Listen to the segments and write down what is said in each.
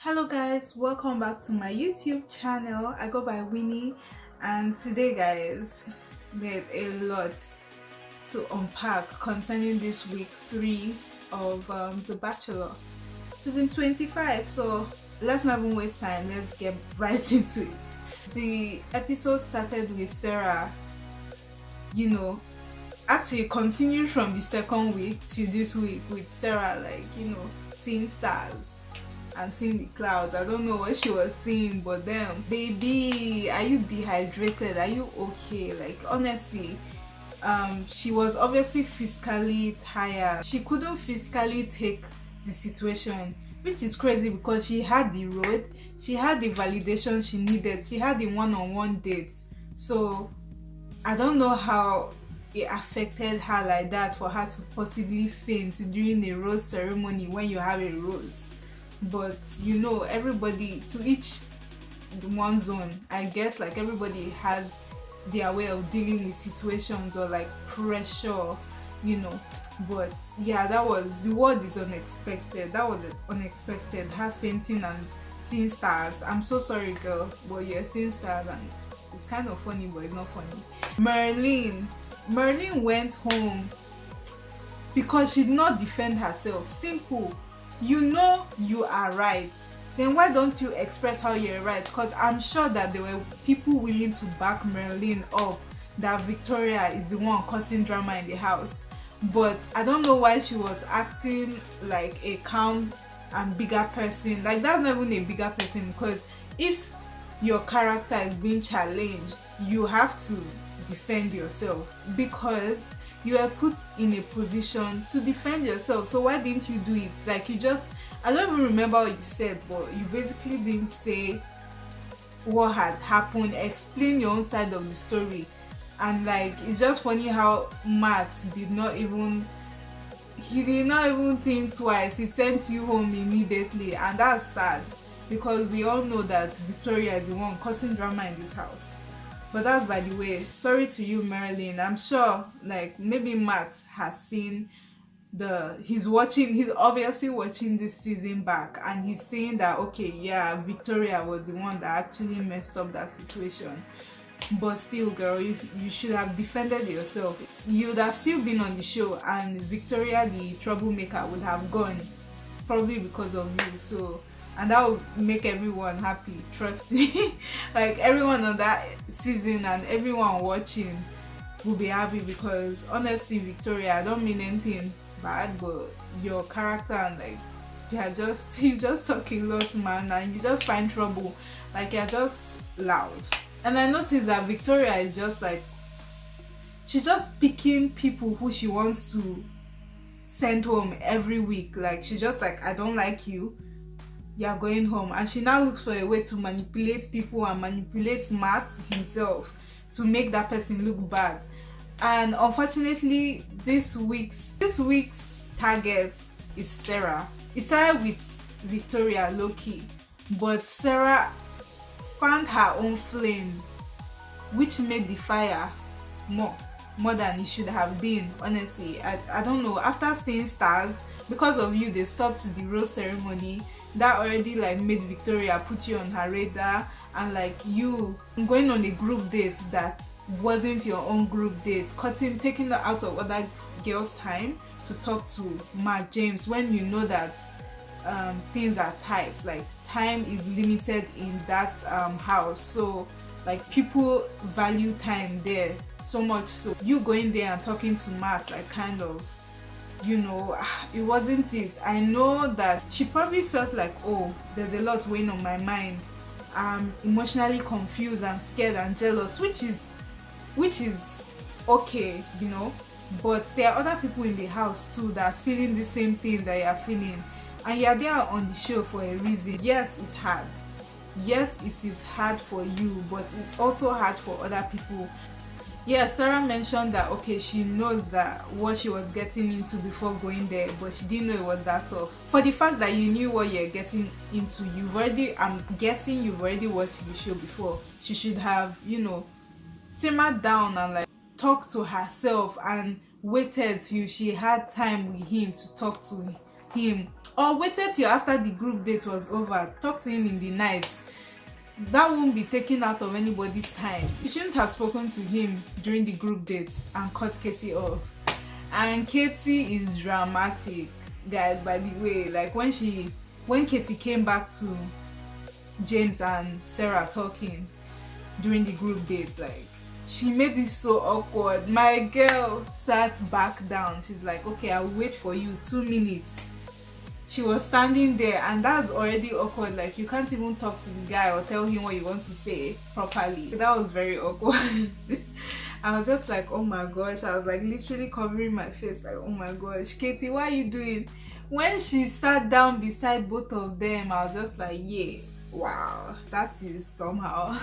Hello guys, welcome back to my YouTube channel. I go by Winnie, and today guys, there's a lot to unpack concerning this week 3 of The Bachelor season 25. So let's not even waste time, let's get right into it. The episode started with Sarah, you know, actually continued from the second week to this week with Sarah, like, seeing stars and seeing the clouds. I don't know what she was seeing, but then, baby, are you dehydrated? Are you okay? Like, honestly, she was obviously physically tired. She couldn't physically take the situation, which is crazy because she had the road, she had the validation she needed, she had the one-on-one dates. So I don't know how it affected her like that for her to possibly faint during a rose ceremony when you have a rose. But everybody to each one zone. I guess like everybody has their way of dealing with situations or like pressure, but yeah, the word is unexpected. That was unexpected, her fainting and seeing stars. I'm so sorry girl, but you're seeing stars and it's kind of funny, but it's not funny. Merlin went home because she did not defend herself. Simple. You are right, then why don't you express how you're right? Because I'm sure that there were people willing to back Merlin up that Victoria is the one causing drama in the house. But I don't know why she was acting like a calm and bigger person. Like, that's not even a bigger person, because if your character is being challenged, you have to defend yourself because you are put in a position to defend yourself. So why didn't you do it? Like, I don't even remember what you said, but you basically didn't say what had happened, explain your own side of the story. And like, it's just funny how Matt did not even think twice. He sent you home immediately, and that's sad because we all know that Victoria is the one causing drama in this house. But that's by the way. Sorry to you, Marilyn. I'm sure like maybe Matt has seen he's obviously watching this season back, and he's saying that okay, yeah, Victoria was the one that actually messed up that situation. But still girl, you should have defended yourself. You would have still been on the show, and Victoria the troublemaker would have gone, probably because of you. So, and that would make everyone happy, trust me. Like, everyone on that season and everyone watching will be happy, because honestly, Victoria, I don't mean anything bad, but your character and like you just talk a lot, man, and you just find trouble. Like, you're just loud. And I noticed that Victoria is just like, she's just picking people who she wants to send home every week. Like, she's just like, I don't like you, you're going home. And she now looks for a way to manipulate people and manipulate Matt himself to make that person look bad. And unfortunately, this week's target is Sarah. It started with Victoria low-key, but Sarah found her own flame, which made the fire more than it should have been. Honestly, I don't know, after seeing stars, because of you they stopped the rose ceremony. That already like made Victoria put you on her radar, and like you going on a group date that wasn't your own group date, taking out of other girls' time to talk to Mark James, when you know that things are tight, like time is limited in that house. So like, people value time there so much. So you going there and talking to Mark, like, kind of, it wasn't it. I know that she probably felt like, oh, there's a lot weighing on my mind, I'm emotionally confused and scared and jealous, which is okay, but there are other people in the house too that are feeling the same thing that you're feeling, and you're there on the show for a reason. Yes, it's hard. Yes, it is hard for you, but it's also hard for other people. Yeah, Sarah mentioned that okay, she knows that what she was getting into before going there, but she didn't know it was that tough. For the fact that you knew what you're getting into, I'm guessing you've already watched the show before. She should have, simmered down and like talked to herself and waited till she had time with him to talk to him, or waited till after the group date was over, talk to him in the night. That won't be taken out of anybody's time. You shouldn't have spoken to him during the group date and cut Katie off. And Katie is dramatic, guys, by the way. Like when Katie came back to James and Sarah talking during the group date, like she made it so awkward. My girl sat back down. She's like, okay, I'll wait for you 2 minutes. She was standing there, and that's already awkward. Like you can't even talk to the guy or tell him what you want to say properly. That was very awkward. I was just like, oh my gosh. I was like literally covering my face, like, oh my gosh, Katie, what are you doing? When she sat down beside both of them, I was just like, yeah, wow, that is somehow.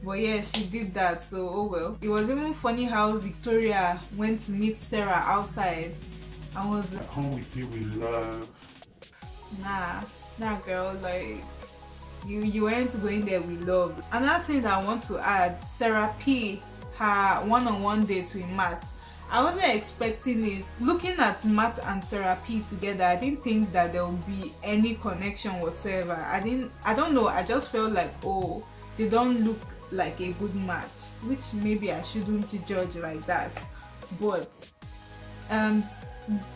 But yeah, she did that, so oh well. It was even funny how Victoria went to meet Sarah outside and was like, home with you with love. Nah girl, like you weren't going there with love. Another thing that I want to add, Sarah P, her one-on-one date with Matt, I wasn't expecting it. Looking at Matt and Sarah P together, I didn't think that there would be any connection whatsoever. I don't know, I just felt like, oh, they don't look like a good match, which maybe I shouldn't judge like that. But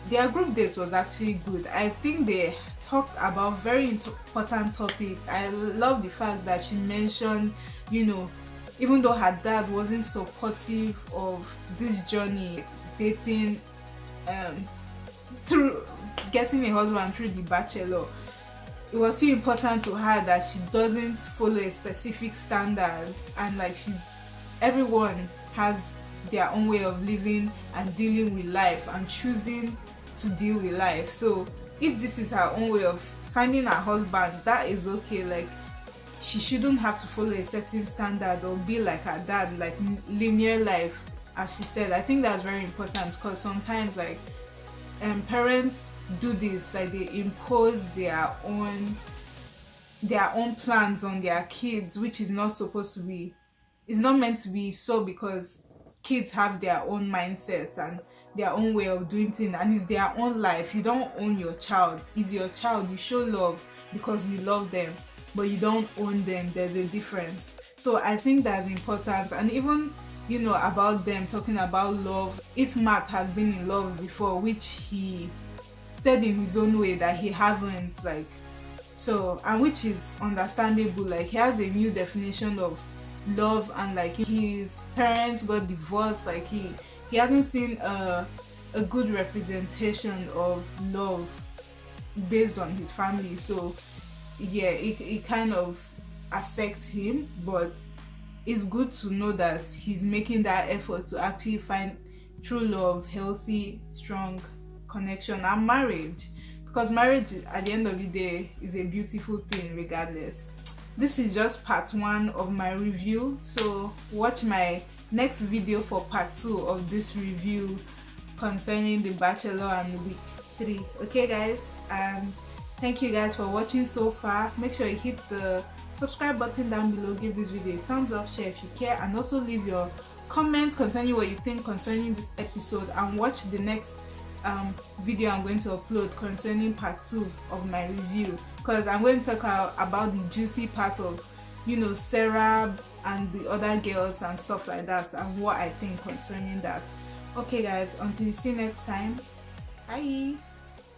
their group date was actually good. I think they talked about very important topics. I love the fact that she mentioned, you know, even though her dad wasn't supportive of this journey, dating through getting a husband through the Bachelor, it was so important to her that she doesn't follow a specific standard, and like everyone has their own way of living and dealing with life and choosing to deal with life. So if this is her own way of finding her husband, that is okay. Like she shouldn't have to follow a certain standard or be like her dad, like linear life, as she said. I think that's very important, because sometimes like parents do this, like they impose their own plans on their kids, which is not supposed to be, it's not meant to be so, because kids have their own mindsets and their own way of doing things, and it's their own life. You don't own your child. It's your child. You show love because you love them, but you don't own them. There's a difference. So I think that's important. And even, you know, about them talking about love, if Matt has been in love before, which he said in his own way that he haven't, like, so, and which is understandable. Like he has a new definition of love, and like his parents got divorced, like he hasn't seen a good representation of love based on his family. So yeah, it kind of affects him, but it's good to know that he's making that effort to actually find true love, healthy, strong connection, and marriage, because marriage at the end of the day is a beautiful thing regardless. This is just part 1 of my review, so watch my next video for part 2 of this review concerning The Bachelor and week 3. Okay guys, and thank you guys for watching so far. Make sure you hit the subscribe button down below, give this video a thumbs up, share if you care, and also leave your comments concerning what you think concerning this episode, and watch the next video I'm going to upload concerning part 2 of my review, because I'm going to talk about the juicy part of, you know, Sarah and the other girls and stuff like that, and what I think concerning that. Okay guys, until we see next time, bye.